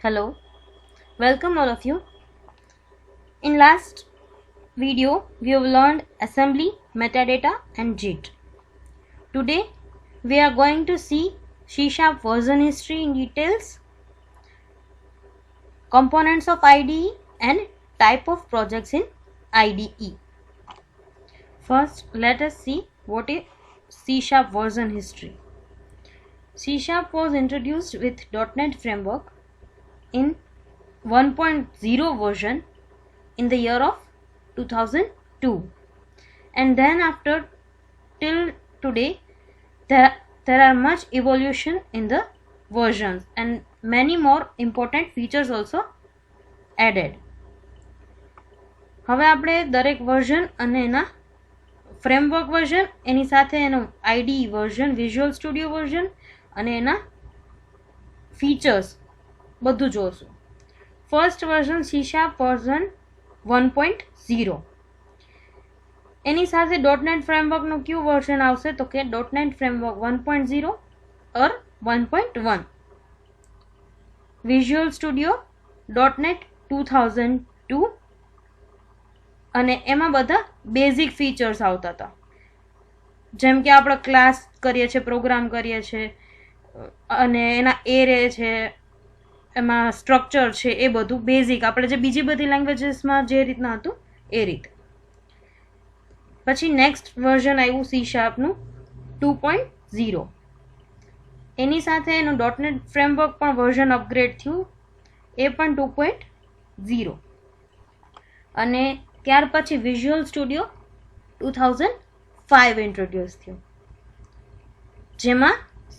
Hello, welcome all of you. In last video, we have learned assembly, metadata and JIT. Today, we are going to see C# version history in details, components of IDE and type of projects in IDE. First, let us see what is C# version history. C# was introduced with .NET Framework in 1.0 version in the year of 2002, and then after till today there are much evolution in the versions and many more important features also added. હવે આપણે દરેક version અને એના framework version એની સાથે એનું IDE version, visual studio version અને એના features બધું જોશું. First version C# version 1.0. એની સાથે .NET ફ્રેમવર્કનું કયું વર્ઝન આવશે તો કે .NET framework 1.0 or 1.1. Visual studio .NET 2002 અને એમાં બધા બેઝિક ફીચર્સ આવતા હતા, જેમ કે આપણે ક્લાસ કરીએ છીએ, પ્રોગ્રામ કરીએ છીએ અને એના એરે છે, એમાં સ્ટ્રક્ચર છે, એ બધું બેઝિક આપણે જે બીજી બધી લેંગ્વેજીસમાં જે રીતના હતું એ રીતે. પછી નેક્સ્ટ વર્ઝન આવ્યું C# નું 2.0. એની સાથે એનું .NET ફ્રેમવર્ક પણ વર્ઝન અપગ્રેડ થયું, એ પણ 2.0. અને ત્યાર પછી વિઝ્યુઅલ સ્ટુડિયો 2005 ઇન્ટ્રોડ્યુસ થયું, જેમાં C#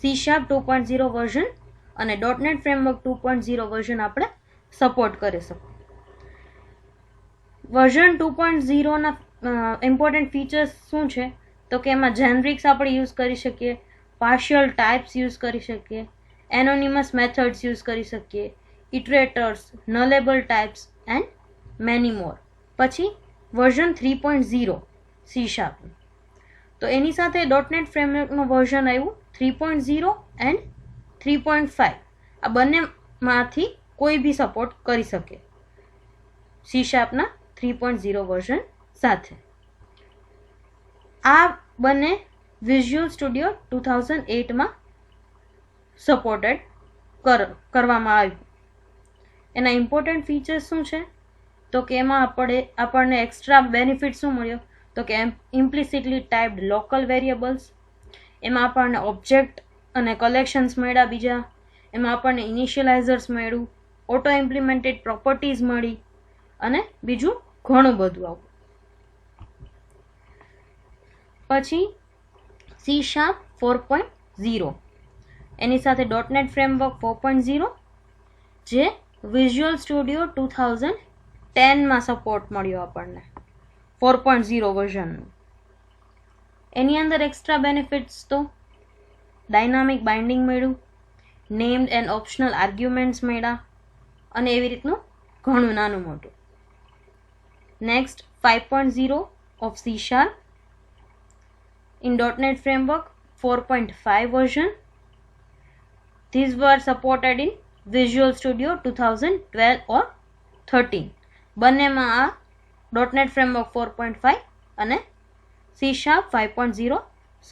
2.0 વર્ઝન અને .NET ફ્રેમવર્ક 2.0 વર્ઝન આપણે સપોર્ટ કરી શકું. વર્ઝન 2.0 ના ઇમ્પોર્ટન્ટ ફીચર્સ શું છે તો કે એમાં જેનરિક્સ આપણે યુઝ કરી શકીએ, પાર્શિયલ ટાઈપ્સ યુઝ કરી શકીએ, એનોનિમસ મેથડ્સ યુઝ કરી શકીએ, ઇટરેટર્સ, નલેબલ ટાઈપ્સ એન્ડ મેની મોર. પછી વર્ઝન 3.0 C#. તો એની સાથે .NET ફ્રેમવર્કનું વર્ઝન આવ્યું 3.0 એન્ડ 3.5. આ બંનેમાંથી કોઈ બી સપોર્ટ કરી શકે C# ના 3.0 વર્ઝન સાથે. આ બંને વિઝ્યુઅલ સ્ટુડિયો 2008માં સપોર્ટેડ કરવામાં આવ્યું. એના ઇમ્પોર્ટન્ટ ફીચર્સ શું છે તો કે એમાં આપણને એક્સ્ટ્રા બેનિફિટ શું મળ્યો તો કે ઇમ્પ્લિસિટલી ટાઈપ્ડ લોકલ વેરિયેબલ્સ, એમાં આપણને ઓબ્જેક્ટ અને કલેક્શન્સ મળ્યા બીજા, એમાં આપણને ઇનિશિયલાઇઝર્સ મળ્યું, ઓટો ઇમ્પ્લિમેન્ટેડ પ્રોપર્ટીઝ મળી અને બીજું ઘણું બધું આવું. પછી C# 4.0. એની સાથે .NET ફ્રેમવર્ક 4.0 જે વિઝ્યુઅલ સ્ટુડિયો 2010માં સપોર્ટ મળ્યો આપણને 4.0 વર્ઝનનું. એની અંદર એક્સ્ટ્રા બેનિફિટ્સ તો ડાયનામિક બાઇન્ડિંગ મળ્યું, નેમ્ડ એન્ડ ઓપ્શનલ આર્ગ્યુમેન્ટ્સ મળ્યા અને એવી રીતનું ઘણું નાનું મોટું. Next 5.0 of C# in .NET Framework 4.5 version. These were supported in Visual Studio 2012 or 13. બંનેમાં આ .NET Framework 4.5 અને C# 5.0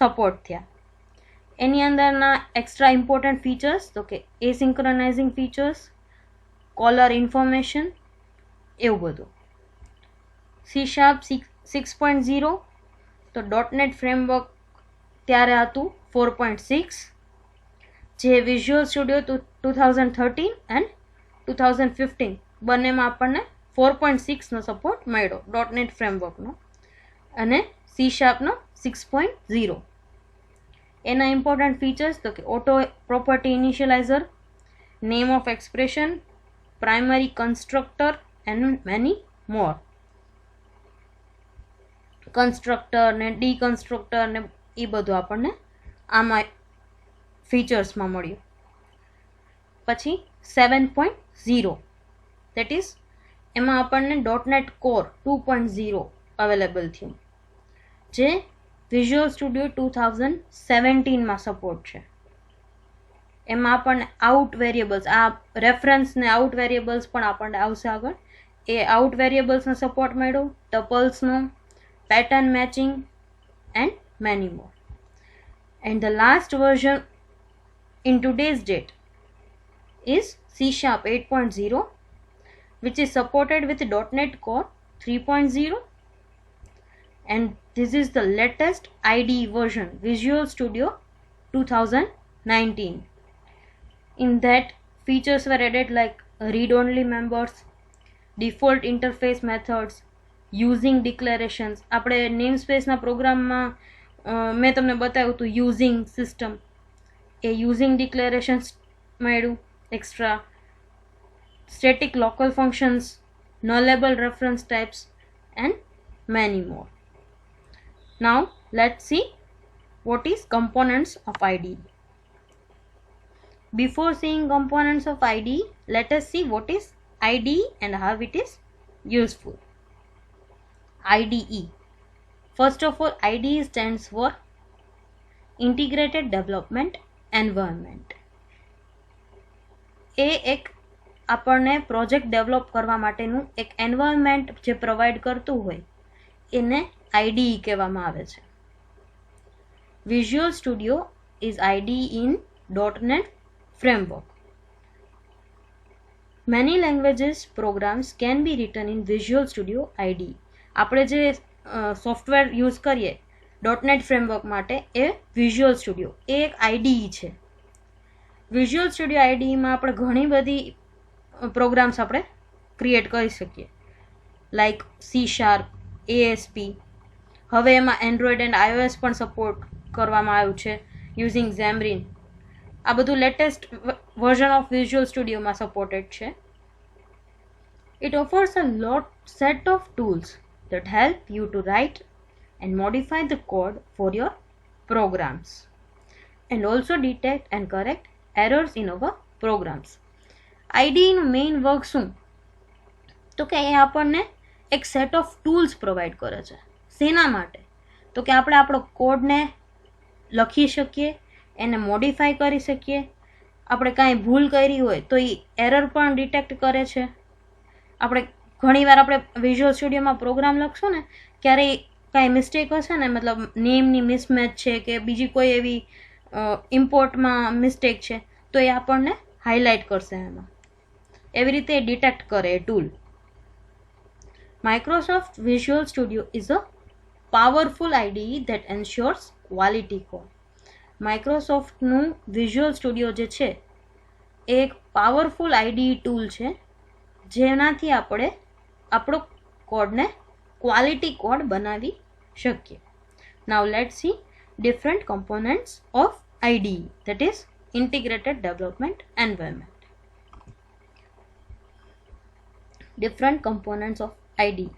સપોર્ટ થયા. એની અંદરના એક્સ્ટ્રા ઇમ્પોર્ટન્ટ ફીચર્સ તો કે એસિન્ક્રોનાઇઝિંગ ફીચર્સ, કોલર ઇન્ફોર્મેશન, એવું બધું. C# 6.0 તો .NET ફ્રેમવર્ક ત્યારે હતું 4.6, જે વિઝ્યુઅલ સ્ટુડિયો 2013 એન્ડ 2015 બંનેમાં આપણને 4.6નો સપોર્ટ મળ્યો .NET ફ્રેમવર્કનો અને C# નો 6.0. એના ઇમ્પોર્ટન્ટ ફીચર્સ તો કે auto property initializer, name of expression, primary constructor and many more. Constructor ને ડીકન્સ્ટ્રક્ટર ને એ બધું આપણને આમાં ફીચર્સમાં મળ્યું. પછી 7.0 દેટ ઇઝ એમાં આપણને .NET Core 2.0 અવેલેબલ થયું, જે વિઝ્યુઅલ સ્ટુડિયો 2017માં સપોર્ટ છે. એમાં આપણને આઉટ વેરિયેબલ્સ, આ રેફરન્સ ને આઉટ વેરિયેબલ્સ પણ આપણને આવશે આગળ. એ આઉટ વેરિયેબલ્સનો સપોર્ટ મળ્યો, ટપલ્સનો, pattern matching and many more. And the last version in today's date is C# 8.0, which is supported with .NET Core 3.0, and this is the latest IDE version, Visual Studio 2019. In that, features were added like read-only members, default interface methods, using declarations. આપણે નેમસ્પેસના પ્રોગ્રામમાં મેં તમને બતાવ્યું હતું using system, એ using declarations મળ્યું extra, static local functions, nullable reference types and many more. Now let's see what is components of IDE. Before seeing components of IDE, let us see what is IDE and how it is useful. IDE. First of all, IDE stands for Integrated Development Environment. એ એક આપણને project develop કરવા માટેનું એક environment જે provide કરતું હોય એને IDE કહેવામાં આવે છે. Visual Studio is IDE in .NET framework. Many languages programs can be written in Visual Studio IDE. આપણે જે સોફ્ટવેર યુઝ કરીએ .NET ફ્રેમવર્ક માટે એ વિઝ્યુઅલ સ્ટુડિયો એ એક IDE છે. વિઝ્યુઅલ સ્ટુડિયો IDEમાં આપણે ઘણી બધી પ્રોગ્રામ્સ આપણે ક્રિએટ કરી શકીએ, લાઈક C#, ASP. હવે એમાં એન્ડ્રોઈડ એન્ડ iOS પણ સપોર્ટ કરવામાં આવ્યું છે યુઝિંગ Xamarin. આ બધું લેટેસ્ટ વર્ઝન ઓફ વિઝ્યુઅલ સ્ટુડિયોમાં સપોર્ટેડ છે. It offers a set of tools that help you to write and modify the code for your programs, and also detect and correct errors in our programs. IDE નું main work શું? તો કે એ આપણને એક set of tools provide કરે છે. શેના માટે? તો કે આપણે આપણો કોડને લખી શકીએ, એને મોડિફાઈ કરી શકીએ, આપણે કાંઈ ભૂલ કરી હોય તો એ એરર પણ ડિટેક્ટ કરે છે. આપણે ઘણીવાર આપણે વિઝ્યુઅલ સ્ટુડિયોમાં પ્રોગ્રામ લખશું ને ક્યારે કાંઈ મિસ્ટેક હશે ને, મતલબ નેમની મિસમેચ છે કે બીજી કોઈ એવી ઇમ્પોર્ટમાં મિસ્ટેક છે તો એ આપણને હાઇલાઇટ કરશે એમાં. એવી રીતે ડિટેક્ટ કરે એ tool. Microsoft Visual Studio is a powerful IDE that ensures quality code. માઇક્રોસોફ્ટનું વિઝ્યુઅલ સ્ટુડિયો જે છે એ એક પાવરફુલ IDE ટૂલ છે જેનાથી આપણે આપણો કોડને ક્વોલિટી કોડ બનાવી શકીએ. Now let's see different components of IDE, that is Integrated Development Environment. Different components of IDE.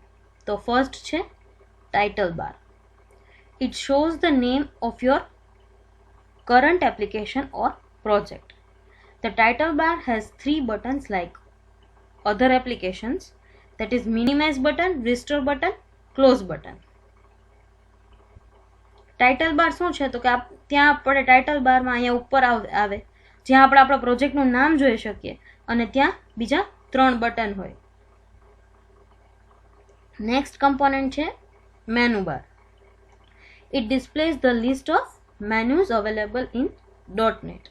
તો ફર્સ્ટ છે title bar. It shows the name of your current application or project. The title bar has 3 buttons like other applications, that is minimize button, restore button, close button. Title bar શું છે? તો કે ત્યાં આપણે title બારમાં અહીંયા ઉપર આવે જ્યાં આપણે આપણા પ્રોજેક્ટનું નામ જોઈ શકીએ અને ત્યાં બીજા 3 બટન હોય. નેક્સ્ટ કમ્પોનન્ટ છે menu bar. It displays the list of menus available in .NET.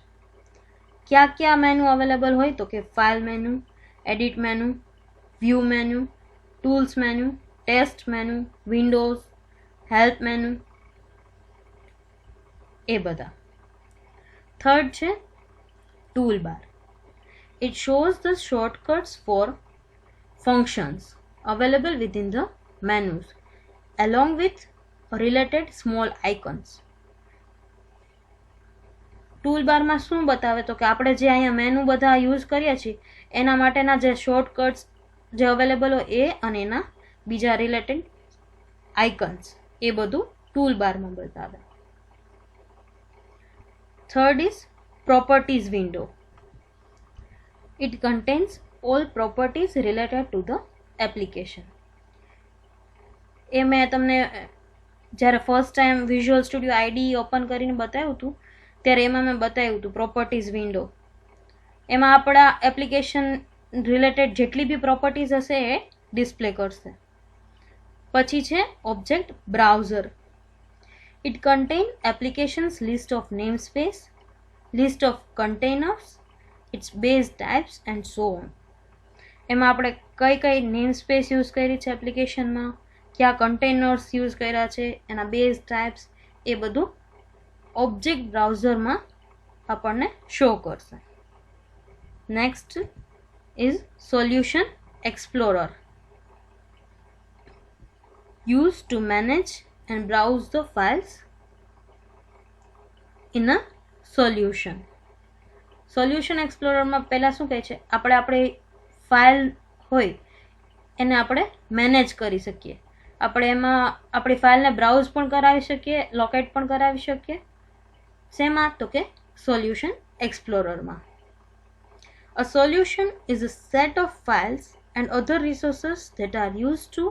क्या मेनू अवेलेबल હોય? તો કે file menu, edit menu, view menu, tools menu, test menu, windows, help menu, એ બધા. થર્ડ છે tool bar. It shows the shortcuts for functions available within the menus along with related small icons. Tool બારમાં શું બતાવે? તો કે આપણે જે અહીંયા મેનુ બધા યુઝ કરીએ છીએ એના માટેના જે શોર્ટકટ્સ જે અવેલેબલ હોય એ અને એના બીજા રિલેટેડ આઇકન્સ એ બધું ટૂલ બારમાં બતાવે. Third is properties window. It contains all properties related to the application. એ મેં તમને જ્યારે first time visual studio IDE open કરીને બતાવ્યું હતું ત્યારે એમાં મેં બતાવ્યું હતું પ્રોપર્ટીઝ વિન્ડો. એમાં આપણા એપ્લિકેશન રિલેટેડ જેટલી બી પ્રોપર્ટીઝ હશે એ ડિસ્પ્લે કરશે. પછી છે object browser. It contain applications list of namespace, list of containers, its base types and so on. એમાં આપણે કઈ કઈ નેમ સ્પેસ યુઝ કરી છે એપ્લિકેશનમાં, કયા કન્ટેનર્સ યુઝ કર્યા છે, એના બેઝ ટાઈપ્સ, એ બધું ઓબ્જેક્ટ બ્રાઉઝરમાં આપણને શો કરશે. Next is solution explorer. Use to manage and browse the files in a solution. Solution એક્સપ્લોરરમાં પહેલાં શું કહે છે, આપણી ફાઇલ હોય એને આપણે મેનેજ કરી શકીએ. આપણે એમાં આપણી ફાઇલને બ્રાઉઝ પણ કરાવી શકીએ, લોકેટ પણ કરાવી શકીએ. શેમાં? તો કે solution એક્સપ્લોરરમાં. A solution is a set of files and other resources that are used to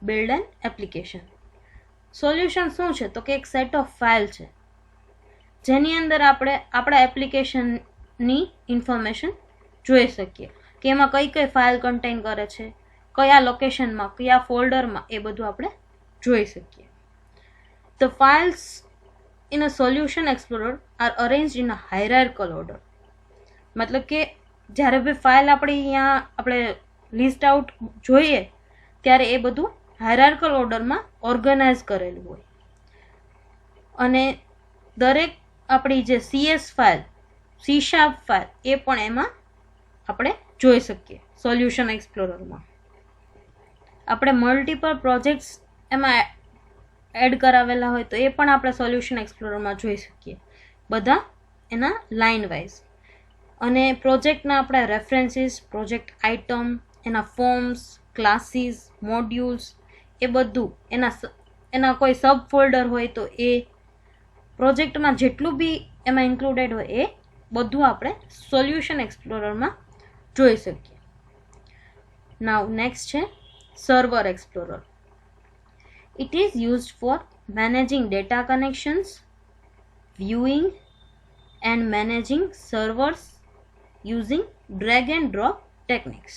build an application. Solution શું છે? તો કે એક સેટ ઓફ ફાઇલ છે જેની અંદર આપણે આપણા એપ્લિકેશનની ઇન્ફોર્મેશન જોઈ શકીએ કે એમાં કઈ કઈ ફાઇલ કન્ટેન કરે છે, કયા લોકેશનમાં, કયા ફોલ્ડરમાં, એ બધું આપણે જોઈ શકીએ. The files in a solution explorer are arranged in a hierarchical order. મતલબ કે જ્યારે બી ફાઇલ આપણે લિસ્ટ આઉટ જોઈએ ત્યારે એ બધું હાયરાર્કલ ઓર્ડરમાં ઓર્ગેનાઇઝ કરેલું હોય. અને દરેક આપણી જે CS ફાઇલ, C# ફાઇલ, એ પણ એમાં આપણે જોઈ શકીએ સોલ્યુશન એક્સપ્લોરરમાં. આપણે મલ્ટિપલ પ્રોજેક્ટ્સ એમાં એડ કરાવેલા હોય તો એ પણ આપણે સોલ્યુશન એક્સપ્લોરરમાં જોઈ શકીએ, બધા એના લાઇન વાઇઝ. અને પ્રોજેક્ટના આપણા રેફરન્સીસ, પ્રોજેક્ટ આઇટમ, એના ફોર્મ્સ, ક્લાસીસ, મોડ્યુલ્સ, એ બધું એના કોઈ સબ ફોલ્ડર હોય તો એ પ્રોજેક્ટમાં જેટલું બી એમાં ઇન્ક્લુડેડ હોય એ બધું આપણે સોલ્યુશન એક્સપ્લોરરમાં જોઈ શકીએ. નાઉ નેક્સ્ટ છે server explorer. It is used four managing data connections, viewing and managing servers using drag and drop techniques.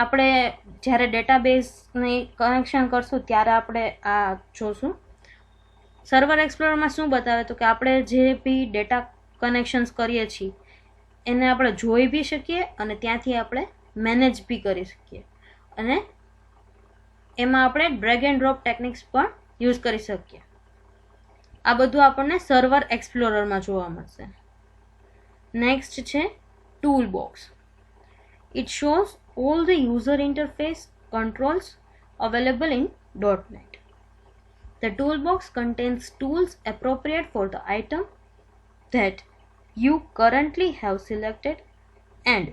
આપણે જ્યારે ડેટાબેઝને કનેક્શન કરશું ત્યારે આપણે આ જોશું. સર્વર એક્સપ્લોરરમાં શું બતાવે તો કે આપણે જે બી ડેટા કનેક્શન્સ કરીએ છીએ એને આપણે જોઈ બી શકીએ અને ત્યાંથી આપણે મેનેજ બી કરી શકીએ. અને એમાં આપણે ડ્રેગ એન્ડ ડ્રોપ ટેકનિક્સ પણ યુઝ કરી શકીએ. આ બધું આપણને સર્વર એક્સપ્લોરરમાં જોવા મળશે. નેક્સ્ટ છે tool box. It shows all the user interface controls available in .NET. The toolbox contains tools appropriate for the item that you currently have selected and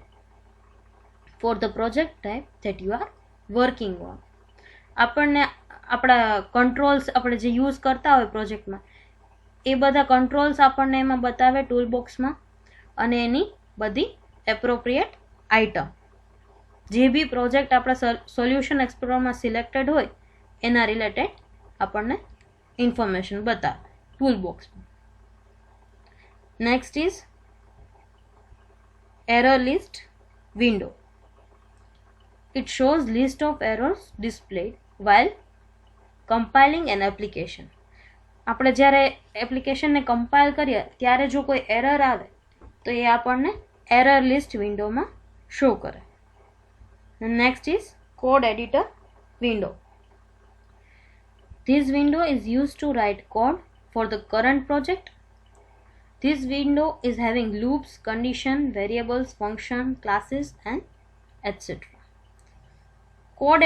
for the project type that you are working on. આપણને આપણા controls આપણે જે use કરતા હોય પ્રોજેક્ટમાં એ બધા controls આપણને એમાં બતાવે ટૂલ બોક્સમાં, અને એની બધી એપ્રોપ્રિએટ આઇટમ જે બી પ્રોજેક્ટ આપણા સોલ્યુશન એક્સપ્લોરરમાં સિલેક્ટેડ હોય એના રિલેટેડ આપણને ઇન્ફોર્મેશન બતાવે ટૂલ બોક્સમાં. Next is error list window. It shows list of errors ડિસ્પ્લેડ while compiling an application. આપણે જ્યારે એપ્લિકેશનને કમ્પાઇલ કરીએ ત્યારે જો કોઈ એરર આવે તો એ આપણને એરર લિસ્ટ વિન્ડોમાં શો કરે. Next is code editor window. This window is used to write code for the current project. This window is having loops, condition, variables, function, classes and etc. Code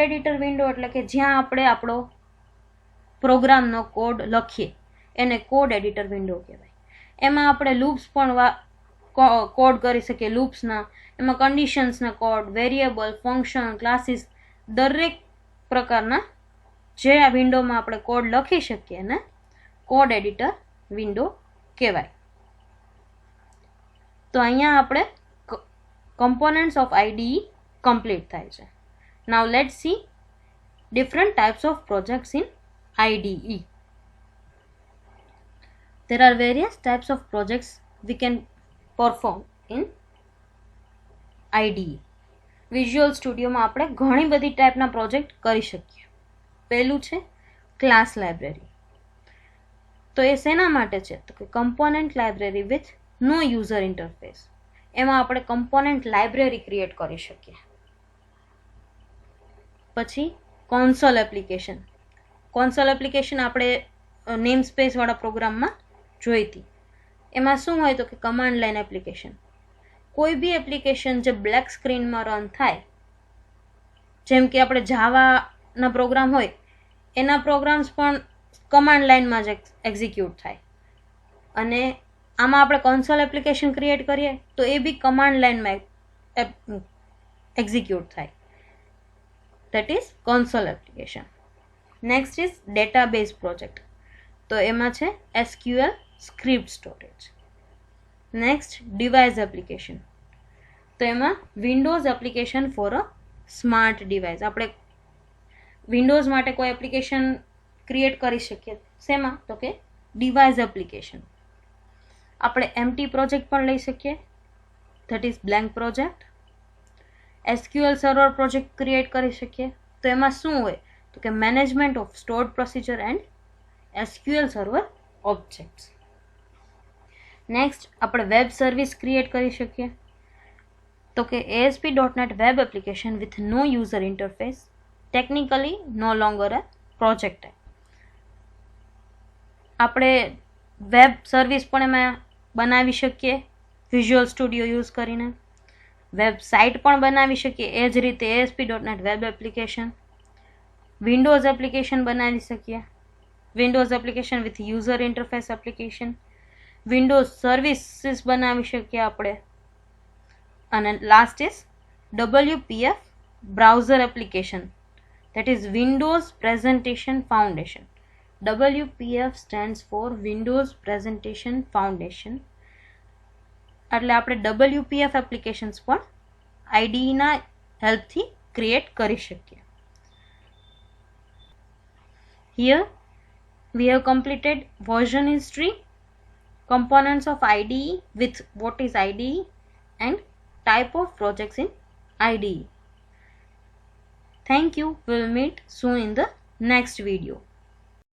editor window એટલે કે જ્યાં આપણે આપણો પ્રોગ્રામનો code લખીએ એને code editor window કહેવાય. એમાં આપણે લૂપ્સ પણ કોડ કરી શકીએ, લૂપ્સના, એમાં કન્ડિશન્સના કોડ, વેરિયેબલ, ફંક્શન, ક્લાસીસ, દરેક પ્રકારના જે આ વિન્ડોમાં આપણે કોડ લખી શકીએ એને કોડ એડિટર વિન્ડો કહેવાય. તો અહીંયા આપણે કમ્પોનન્ટ્સ ઓફ IDE કમ્પ્લીટ થાય છે. Now let's see different types of projects in IDE. There are various types of projects we can perform in IDE. Visual સ્ટુડિયોમાં આપણે ઘણી બધી ટાઈપના પ્રોજેક્ટ કરી શકીએ. પહેલું છે ક્લાસ લાઇબ્રેરી. તો એ શેના માટે છે? તો કે component library with no user interface. એમાં આપણે કમ્પોનન્ટ લાઇબ્રેરી ક્રિએટ કરી શકીએ. પછી કોન્સોલ એપ્લિકેશન. કોન્સોલ એપ્લિકેશન આપણે નેમ સ્પેસવાળા પ્રોગ્રામમાં જોઈ હતી. એમાં શું હોય તો કે કમાન્ડ લાઇન એપ્લિકેશન. કોઈ બી એપ્લિકેશન જે બ્લેક સ્ક્રીનમાં રન થાય, જેમ કે આપણે જાવાના પ્રોગ્રામ હોય એના પ્રોગ્રામ્સ પણ કમાન્ડ લાઇનમાં જ એક્ઝિક્યુટ થાય. અને આમાં આપણે કોન્સોલ એપ્લિકેશન ક્રિએટ કરીએ તો એ બી કમાન્ડ લાઇનમાં એક્ઝિક્યુટ થાય. That is console application. Next is database project. તો એમાં છે SQL script storage. Next device application. તો એમાં Windows application for a smart device. આપણે વિન્ડોઝ માટે કોઈ એપ્લિકેશન ક્રિએટ કરી શકીએ. શેમાં? તો કે ડિવાઇસ એપ્લિકેશન. આપણે એમ્પ્ટી પ્રોજેક્ટ પણ લઈ શકીએ, that is blank project. SQL server project create કરી શકીએ. તો એમાં શું હોય તો કે management of stored procedure and SQL server objects. Next આપણે વેબ સર્વિસ ક્રિએટ કરી શકીએ. તો કે ASP.NET web application with no user interface, technically no longer a project. આપણે વેબ સર્વિસ પણ એમાં બનાવી શકીએ વિઝ્યુઅલ સ્ટુડિયો યુઝ કરીને. વેબસાઇટ પણ બનાવી શકીએ એ જ રીતે ASP.NET web application. Windows application બનાવી શકીએ, Windows application with user interface application. Windows services બનાવી શકીએ આપણે. અને last is WPF browser application, that is Windows Presentation Foundation. WPF stands for Windows Presentation Foundation. એટલે આપણે WPF એપ્લિકેશન્સ પણ IDEના હેલ્પથી create કરી શકીએ. Here we have completed version history, components of IDE with what is IDE and type of projects in IDE. Thank you. We will meet soon in the next video.